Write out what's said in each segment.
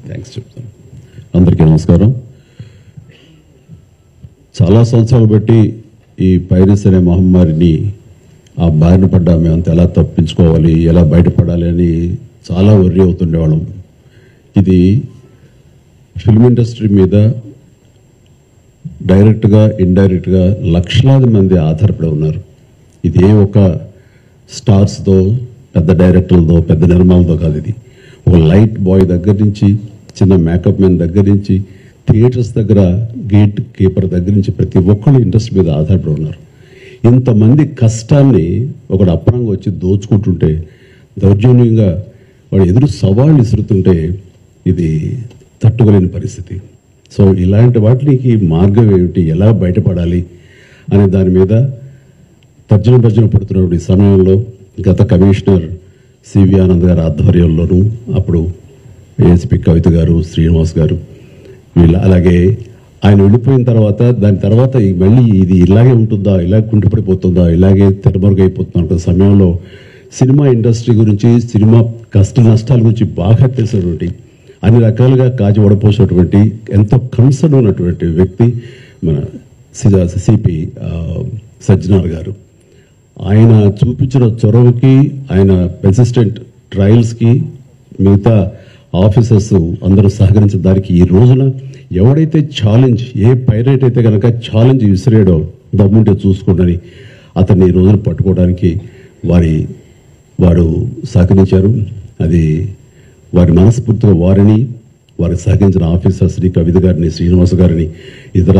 Thanks చెప్తాను. అందరికీ నమస్కారం. చాలా సంవత్సరాలు బట్టి ఈ పైరసీ అనే మహమ్మారిని ఆ బారిన పడ్డా మేమంతా ఎలా తప్పించుకోవాలి, ఎలా బయటపడాలి అని చాలా వర్రీ అవుతుండేవాళ్ళం. ఇది ఫిల్మ్ ఇండస్ట్రీ మీద డైరెక్ట్గా ఇండైరెక్ట్గా లక్షలాది మంది ఆధారపడి ఉన్నారు. ఇది ఏ ఒక స్టార్స్తో, పెద్ద డైరెక్టర్లతో, పెద్ద నిర్మాలతో కాదు. ఇది ఒక లైట్ బాయ్ దగ్గర నుంచి, చిన్న మేకప్ మ్యాన్ దగ్గర నుంచి, థియేటర్స్ దగ్గర గేట్ కీపర్ దగ్గర నుంచి ప్రతి ఒక్కళ్ళు ఇండస్ట్రీ మీద ఆధారపడి ఉన్నారు. ఇంతమంది కష్టాన్ని ఒకడు అప్పనంగా వచ్చి దోచుకుంటుంటే, దౌర్జన్యంగా వాడు ఎదురు సవాళ్ళు ఇసురుతుంటే ఇది తట్టుకోలేని పరిస్థితి. సో ఇలాంటి వాటికి మార్గం ఏమిటి, ఎలా బయటపడాలి అనే దాని మీద తర్జన పడుతున్నప్పుడు ఈ సమయంలో గత కమిషనర్ సివి ఆనంద్ గారి ఆధ్వర్యంలోనూ, అప్పుడు ఏఎస్పీ కవిత గారు, శ్రీనివాస్ గారు, వీళ్ళు, అలాగే ఆయన వెళ్ళిపోయిన తర్వాత దాని తర్వాత మళ్ళీ ఇది ఇలాగే ఉంటుందా, ఇలా కుంటుపడిపోతుందా, ఇలాగే తెరమరుగైపోతుందా అనుకున్న సమయంలో సినిమా ఇండస్ట్రీ గురించి, సినిమా కష్ట నష్టాల గురించి బాగా తెలిసినటువంటి, అన్ని రకాలుగా కాచి వడపోసినటువంటి, ఎంతో కన్సర్న్ ఉన్నటువంటి వ్యక్తి మన సిపి సజ్జనార్ గారు. ఆయన చూపించిన చొరవకి, ఆయన పెర్సిస్టెంట్ ట్రయల్స్కి మిగతా ఆఫీసర్స్ అందరూ సహకరించిన దానికి ఈ రోజున ఎవడైతే ఛాలెంజ్, ఏ పైరేట్ అయితే కనుక ఛాలెంజ్ విసిరేయడో దమ్ముంటే చూసుకోండి అతన్ని ఈ రోజున పట్టుకోవడానికి వారు సహకరించారు. అది వారి మనస్ఫూర్తిగా వారిని, వారికి సహకరించిన ఆఫీసర్స్ని, కవిత గారిని, శ్రీనివాస్ గారిని, ఇతర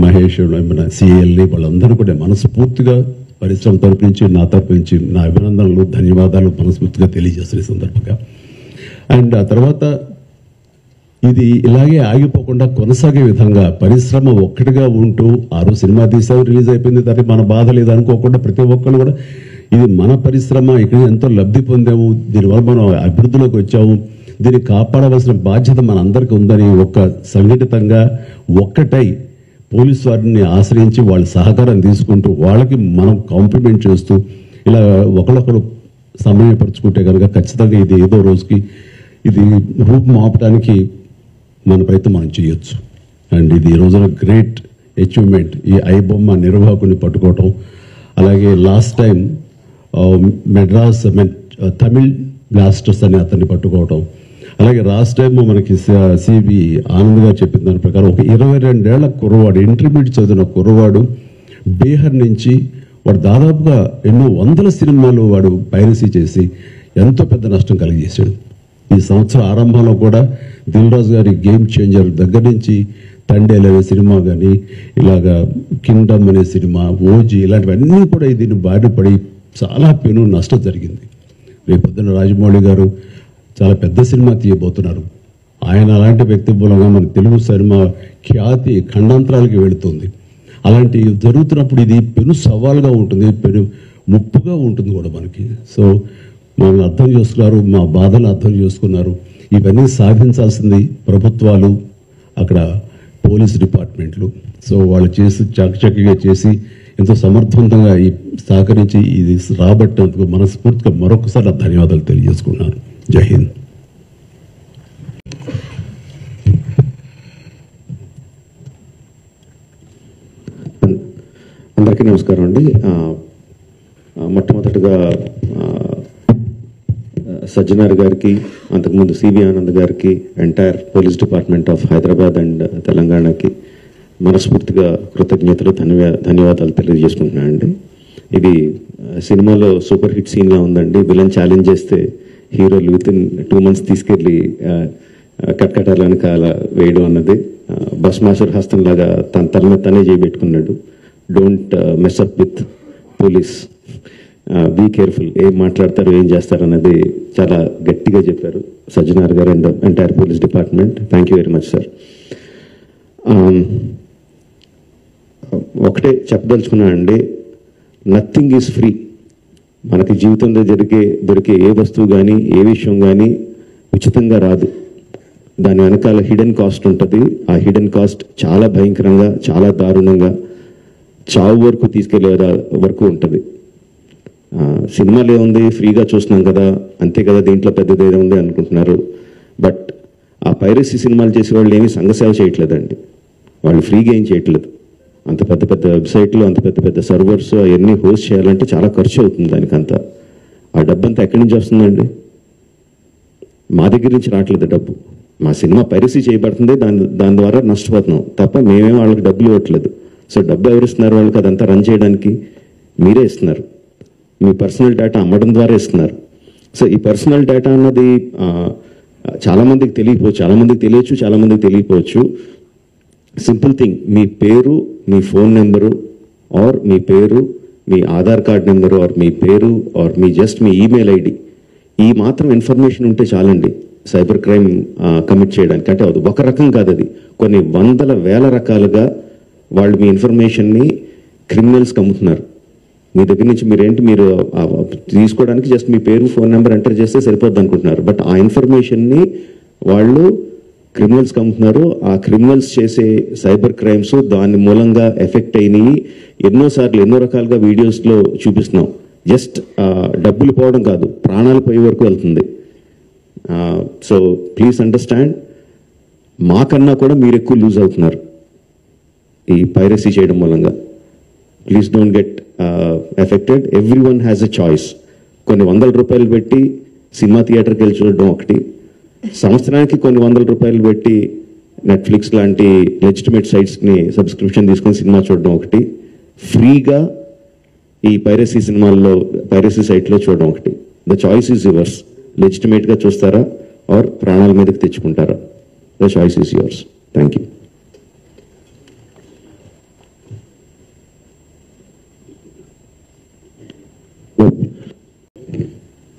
మహేష్, మన సిఎల్ని, వాళ్ళందరూ కూడా మనస్ఫూర్తిగా పరిశ్రమ తరపు నుంచి, నా తరపు నుంచి నా అభినందనలు, ధన్యవాదాలు మనస్ఫూర్తిగా తెలియజేస్తున్న సందర్భంగా. అండ్ ఆ తర్వాత ఇది ఇలాగే ఆగిపోకుండా కొనసాగే విధంగా పరిశ్రమ ఒక్కటిగా ఉంటూ, ఆ రోజు సినిమా తీసావు, రిలీజ్ అయిపోయింది, దానికి మన బాధ లేదు అనుకోకుండా ప్రతి ఒక్కరు కూడా ఇది మన పరిశ్రమ, ఇక్కడ ఎంతో లబ్ధి పొందాము, దీనివల్ల మనం అభివృద్ధిలోకి వచ్చాము, దీన్ని కాపాడవలసిన బాధ్యత మన అందరికీ ఉందని సంఘటితంగా ఒక్కటై పోలీసు వారిని ఆశ్రయించి వాళ్ళ సహకారం తీసుకుంటూ, వాళ్ళకి మనం కాంప్లిమెంట్ చేస్తూ ఇలా ఒకళ్ళొకరు సమన్వయపరుచుకుంటే కనుక ఖచ్చితంగా ఇది ఏదో రోజుకి ఇది రూపం ఆపడానికి మన ప్రయత్నం మనం చేయొచ్చు. అండ్ ఇది ఈ రోజున గ్రేట్ అచీవ్మెంట్, ఈ ఐబొమ్మ నిర్వాహకుని పట్టుకోవటం. అలాగే last time Madras Tamil blasters అని అతన్ని పట్టుకోవటం. అలాగే లాస్ట్ టైం మనకి సివి ఆనంద్ గారు చెప్పిన దాని ప్రకారం ఒక 22 ఏళ్ల కుర్రవాడు, ఇంటర్మీడియట్ చదివిన కుర్రవాడు, బీహార్ నుంచి వాడు దాదాపుగా ఎన్నో వందల సినిమాలు వాడు పైరసీ చేసి ఎంతో పెద్ద నష్టం కలిగజేశాడు. ఈ సంవత్సరం ఆరంభంలో కూడా దిల్ రాజు గారి గేమ్ చేంజర్ దగ్గర నుంచి తండేల్ అనే సినిమా కానీ, ఇలాగా కింగ్డమ్ అనే సినిమా, ఓజీ, ఇలాంటివన్నీ కూడా దీన్ని బారిన పడి చాలా పెను నష్టం జరిగింది. రేపొద్దున రాజమౌళి గారు చాలా పెద్ద సినిమా తీయబోతున్నారు. ఆయన అలాంటి వ్యక్తి మూలంగా మన తెలుగు సినిమా ఖ్యాతి ఖండాంతరాలకి వెళుతుంది. అలాంటి జరుగుతున్నప్పుడు ఇది పెను సవాల్గా ఉంటుంది, పెను ముప్పుగా ఉంటుంది కూడా మనకి. సో మనల్ని అర్థం చేసుకున్నారు, మా బాధను అర్థం చేసుకున్నారు. ఇవన్నీ సాధించాల్సింది ప్రభుత్వాలు, అక్కడ పోలీస్ డిపార్ట్మెంట్లు. సో వాళ్ళు చేసి చక్కగా చేసి ఎంతో సమర్థవంతంగా ఈ సహకరించి ఇది రాబట్టినందుకు మనస్ఫూర్తిగా మరొకసారి ధన్యవాదాలు తెలియజేసుకున్నాను. జై హింద్. అందరికీ నమస్కారం అండి. మొట్టమొదటిగా సజ్జనార్ గారికి, అంతకుముందు సివి ఆనంద్ గారికి, entire police department of Hyderabad and తెలంగాణకి మనస్ఫూర్తిగా కృతజ్ఞతలు, ధన్యవాదాలు తెలియజేసుకుంటున్నానండి. ఇది సినిమాలో సూపర్ హిట్ సీన్లా ఉందండి. విలన్ ఛాలెంజ్ చేస్తే హీరోలు వితిన్ 2 months తీసుకెళ్ళి కట్కటాల వెనకాల వేయడం అన్నది బస్మాసుర్ హస్తం లాగా తన తల మీద తనే చేయబెట్టుకున్నాడు. Don't mess up with police, be careful, ఏం మాట్లాడతారు, ఏం చేస్తారు అన్నది చాలా గట్టిగా చెప్పారు సజ్జనార్ గారు and entire police department. Thank you very much sir. ఒకటే చెప్పదలుచుకున్నానండి, నథింగ్ ఈజ్ ఫ్రీ. మనకి జీవితంలో దొరికే ఏ వస్తువు కానీ, ఏ విషయం కానీ ఉచితంగా రాదు. దాని వెనకాల హిడెన్ కాస్ట్ ఉంటుంది. ఆ హిడెన్ కాస్ట్ చాలా భయంకరంగా, చాలా దారుణంగా, చావు వరకు తీసుకెళ్లే వరకు ఉంటుంది. సినిమాలు ఏముంది, ఫ్రీగా చూస్తున్నాం కదా, అంతే కదా, దీంట్లో పెద్దది ఏముంది అనుకుంటున్నారు. బట్ ఆ పైరసీ సినిమాలు చేసే వాళ్ళు ఏమీ సంఘసేవ చేయట్లేదండి, వాళ్ళు ఫ్రీగా ఏం చేయట్లేదు. అంత పెద్ద పెద్ద వెబ్సైట్లు, అంత పెద్ద పెద్ద సర్వర్స్ అవన్నీ హోస్ట్ చేయాలంటే చాలా ఖర్చు అవుతుంది. దానికంతా ఆ డబ్బంతా ఎక్కడి నుంచి వస్తుందండి? మా దగ్గర నుంచి రావట్లేదు డబ్బు. మా సినిమా పైరసీ చేయబడుతుంది, దాని ద్వారా నష్టపోతున్నాం తప్ప మేమేం వాళ్ళకి డబ్బులు ఇవ్వట్లేదు. సో డబ్బు ఎవరు ఇస్తున్నారు వాళ్ళకి? అదంతా రన్ చేయడానికి మీరే ఇస్తున్నారు. మీ పర్సనల్ డేటా అమ్మడం ద్వారా ఇస్తున్నారు. సో ఈ పర్సనల్ డేటా అన్నది చాలామందికి తెలియకపోవచ్చు, చాలామందికి తెలియచ్చు, చాలామందికి తెలియకపోవచ్చు. సింపుల్ థింగ్, మీ పేరు, మీ ఫోన్ నెంబరు, ఆర్ మీ పేరు, మీ ఆధార్ కార్డ్ నెంబరు, ఆర్ మీ పేరు, ఆర్ మీ జస్ట్ మీ ఈమెయిల్ ఐడి, ఈ మాత్రం ఇన్ఫర్మేషన్ ఉంటే చాలండి సైబర్ క్రైమ్ కమిట్ చేయడానికి. అంటే అది ఒక రకం కాదు, అది కొన్ని వందల వేల రకాలుగా వాళ్ళు మీ ఇన్ఫర్మేషన్ని క్రిమినల్స్కి అమ్ముతున్నారు. మీ దగ్గర నుంచి మీరు తీసుకోవడానికి జస్ట్ మీ పేరు, ఫోన్ నెంబర్ ఎంటర్ చేస్తే సరిపోద్ది అనుకుంటున్నారు. బట్ ఆ ఇన్ఫర్మేషన్ని వాళ్ళు క్రిమినల్స్కి అమ్ముతున్నారు. ఆ క్రిమినల్స్ చేసే సైబర్ క్రైమ్స్ దాని మూలంగా ఎఫెక్ట్ అయినాయి. ఎన్నోసార్లు ఎన్నో రకాలుగా వీడియోస్లో చూపిస్తున్నాం. జస్ట్ డబ్బులు పోవడం కాదు, ప్రాణాలు పోయే వరకు వెళ్తుంది. సో ప్లీజ్ అండర్స్టాండ్, మాకన్నా కూడా మీరు ఎక్కువ లూజ్ అవుతున్నారు ఈ పైరసీ చేయడం మూలంగా. Please don't get affected. Every one has a choice. కొన్ని వందల రూపాయలు పెట్టి సినిమా థియేటర్కి వెళ్ళి చూడడం ఒకటి, సంవత్సరానికి కొన్ని వందల రూపాయలు పెట్టి నెట్ఫ్లిక్స్ లాంటి లెజిటిమేట్ సైట్స్ని సబ్స్క్రిప్షన్ తీసుకొని సినిమా చూడడం ఒకటి, ఫ్రీగా ఈ పైరసీ సినిమాల్లో పైరసీ సైట్లో చూడడం ఒకటి. The choice is yours. లెజిటిమేట్గా చూస్తారా ఆర్ ప్రాణాల మీదకి తెచ్చుకుంటారా? The choice is yours. Thank you.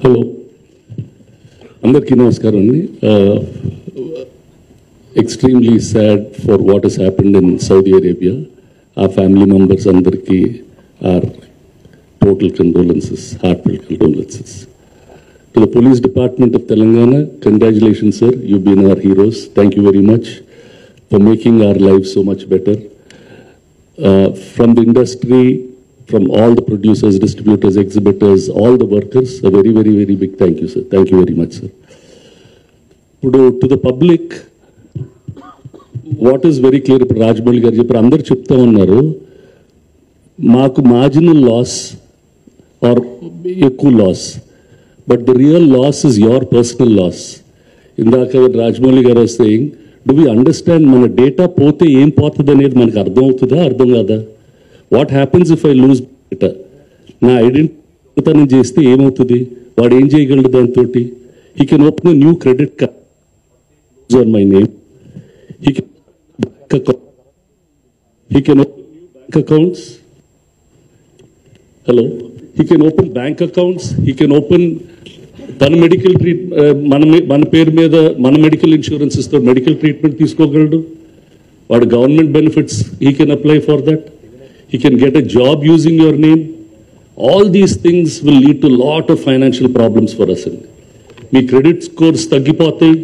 Hello, అందరికీ నమస్కారం అండి. Extremely sad for what has happened in Saudi Arabia. ఆ ఫ్యామిలీ మెంబర్స్ అందరికీ our total condolences, heartfelt condolences. To the police department of Telangana, congratulations sir, you been our heroes. Thank you very much for making our life so much better. From the industry, from all the producers, distributors, exhibitors, all the workers, a very, very, very big thank you, sir. Thank you very much, sir. To the public, what is very clear, ఇప్పుడు రాజమౌళి గారు చెప్పారు, అందరు చెప్తా ఉన్నారు మాకు marginal loss or ఎక్కువ loss, but the real loss is your personal loss. ఇందాక Rajamouli garu saying, do we understand మన డేటా పోతే ఏం పోతుంది అనేది మనకు అర్థం అవుతుందా, అర్థం కాదా? What happens if I lose data? నా ఐడెంటిటీ చేస్తే ఏమవుతుంది? వాడు ఏం చేయగలడు దాంతో? He can open new credit card on my name. He can open new bank accounts. Hello. He can open bank accounts. He can open తన medical మన పేరు మీద మన మెడికల్ ఇన్సూరెన్స్ ఇస్తూ మెడికల్ ట్రీట్మెంట్ తీసుకోగలడు. వాడు government benefits he can apply for that. He can get a job using your name. All these things will lead to lot of financial problems for us. Me credit scores తగ్గిపోతాయి.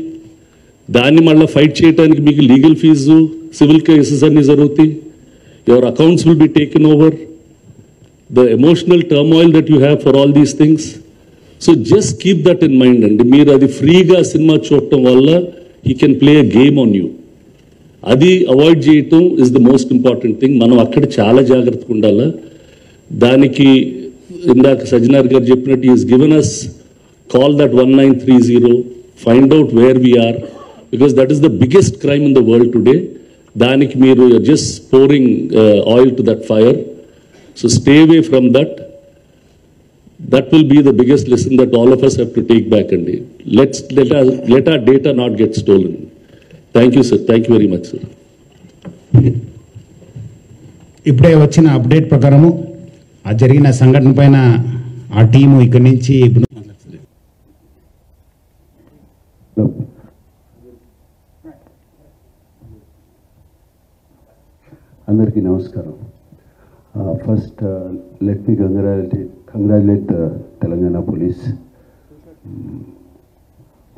దాన్ని మళ్ళీ fight చేయడానికి మీకు legal fee, civil cases అన్ని జరుగుతాయి. Your accounts will be taken over. The emotional turmoil that you have for all these things. So just keep that in mind అండి. మీరు అది ఫ్రీగా సినిమా చూడటం వల్ల he can play a game on you. అది avoid చేయటం is the most important thing. మనం అక్కడ చాలా జాగ్రత్తగా ఉండాలా. దానికి ఇందాక సజ్జనార్ గారు చెప్పినట్టు is given us call that 1930, find out where we are, because that is the biggest crime in the world today. Daniki meeru are just pouring oil to that fire. So stay away from that. That will be the biggest lesson that all of us have to take back, and let our data not get stolen. Thank you, sir. Thank you very much, sir. ఇప్పుడే వచ్చిన update ప్రకారము ఆ జరిగిన సంఘటన పైన ఆ team ఇక్కడి నుంచి అందరికీ నమస్కారం. First let me congratulate Telangana police.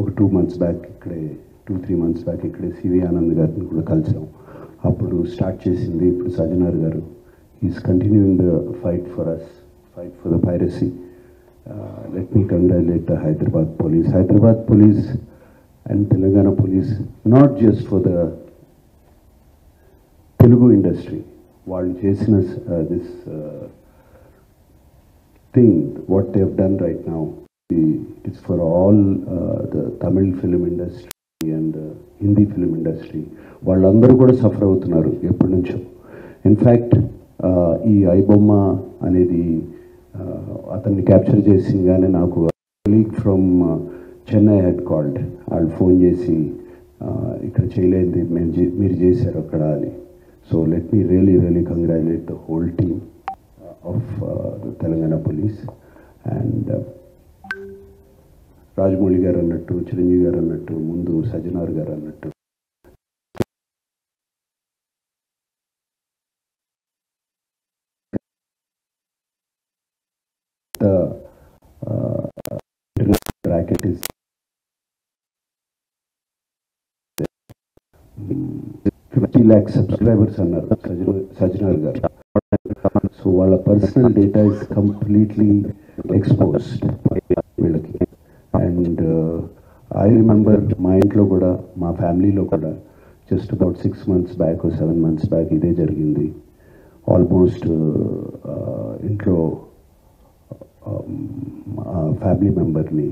ఒక 2 months బ్యాక్ ఇక్కడే 2-3 months బ్యాక్ ఇక్కడే సివి ఆనంద్ గారిని కూడా కలిసాం. అప్పుడు స్టార్ట్ చేసింది ఇప్పుడు Sajjanar garu. Is continuing the fight for us, fight for the piracy. Let me congratulate Hyderabad police. Hyderabad police and Telangana Police, not just for the Telugu industry. While chasing us, this thing, what they have done right now, it's for all the Tamil film industry and Hindi film industry. వాళ్ళందరూ కూడా suffer అవుతున్నారు ఎప్పటి నుంచో. In fact ఈ ఐబొమ్మ అనేది అతన్ని capture చేసిందిగానే నాకు colleague from Chennai head called. వాళ్ళు ఫోన్ చేసి ఇక్కడ చేయలేదు మీరు చేశారు అక్కడ అని. So let me really congratulate the whole team of the Telangana police. And Rajamouli గారు అన్నట్టు, చిరంజీవి గారు అన్నట్టు, ముందు సజ్జనార్ గారు అన్నట్టు, bracket is 50 lakh subscribers అన్నారు సజ్జనార్ గారు. సో వాళ్ళ personal data is completely exposed వీళ్ళకి. అండ్ ఐ రిమెంబర్ మా ఇంట్లో కూడా, మా ఫ్యామిలీలో కూడా just about 6 months back 7 months back ఇదే జరిగింది. ఆల్మోస్ట్ ఇంట్లో ఫ్యామిలీ మెంబర్ని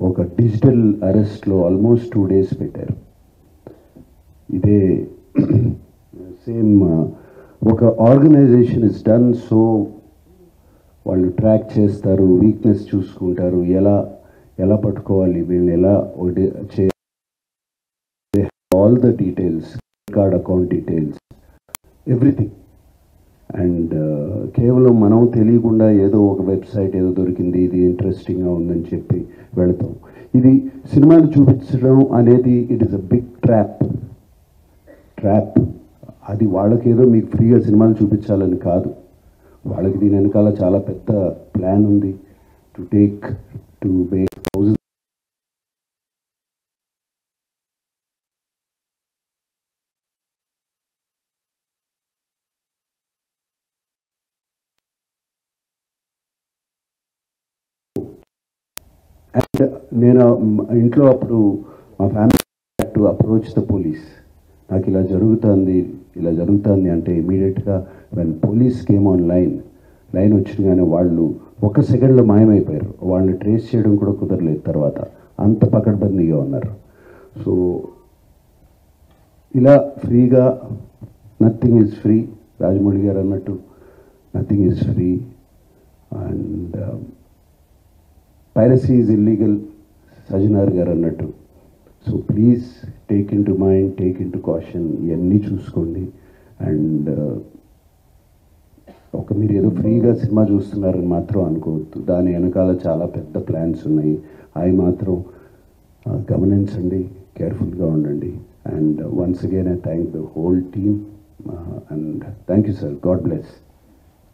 ఒక డిజిటల్ అరెస్ట్లో ఆల్మోస్ట్ 2 days పెట్టారు. ఇదే సేమ్ ఒక ఆర్గనైజేషన్ ఇస్ డన్. సో వాళ్ళు ట్రాక్ చేస్తారు, వీక్నెస్ చూసుకుంటారు, ఎలా పట్టుకోవాలి, వీళ్ళని ఎలా all the details, card account details, everything. And కేవలం మనం తెలియకుండా ఏదో ఒక వెబ్సైట్ ఏదో దొరికింది, ఇది ఇంట్రెస్టింగ్గా ఉందని చెప్పి వెళతాం. ఇది సినిమాలు చూపించడం అనేది it is a big trap. అది వాళ్ళకేదో మీకు ఫ్రీగా సినిమాలు చూపించాలని కాదు, వాళ్ళకి దీని వెనకాల చాలా పెద్ద ప్లాన్ ఉంది. To make houses. అండ్ నేను ఇంట్లో అప్పుడు మా family to approach the police. నాకు ఇలా జరుగుతుంది అంటే ఇమీడియట్గా when police came on line వచ్చినగానే వాళ్ళు 1 సెకండ్లో మాయమైపోయారు. వాళ్ళని ట్రేస్ చేయడం కూడా కుదరలేదు తర్వాత, అంత పకడ్బందీగా ఉన్నారు. సో ఇలా ఫ్రీగా నథింగ్ ఈజ్ ఫ్రీ. రాజమౌళి గారు అన్నట్టు nothing is free. And piracy is illegal, Sajjanar గారు అన్నట్టు. So please take in to mind, take in to caution, ఇవన్నీ చూసుకోండి. అండ్ మీరు ఏదో ఫ్రీగా సినిమా చూస్తున్నారని మాత్రం అనుకోవద్దు, దాని వెనకాల చాలా పెద్ద ప్లాన్స్ ఉన్నాయి. అవి మాత్రం గమనించండి, కేర్ఫుల్గా ఉండండి. And once again I thank the whole team and thank you sir. God bless.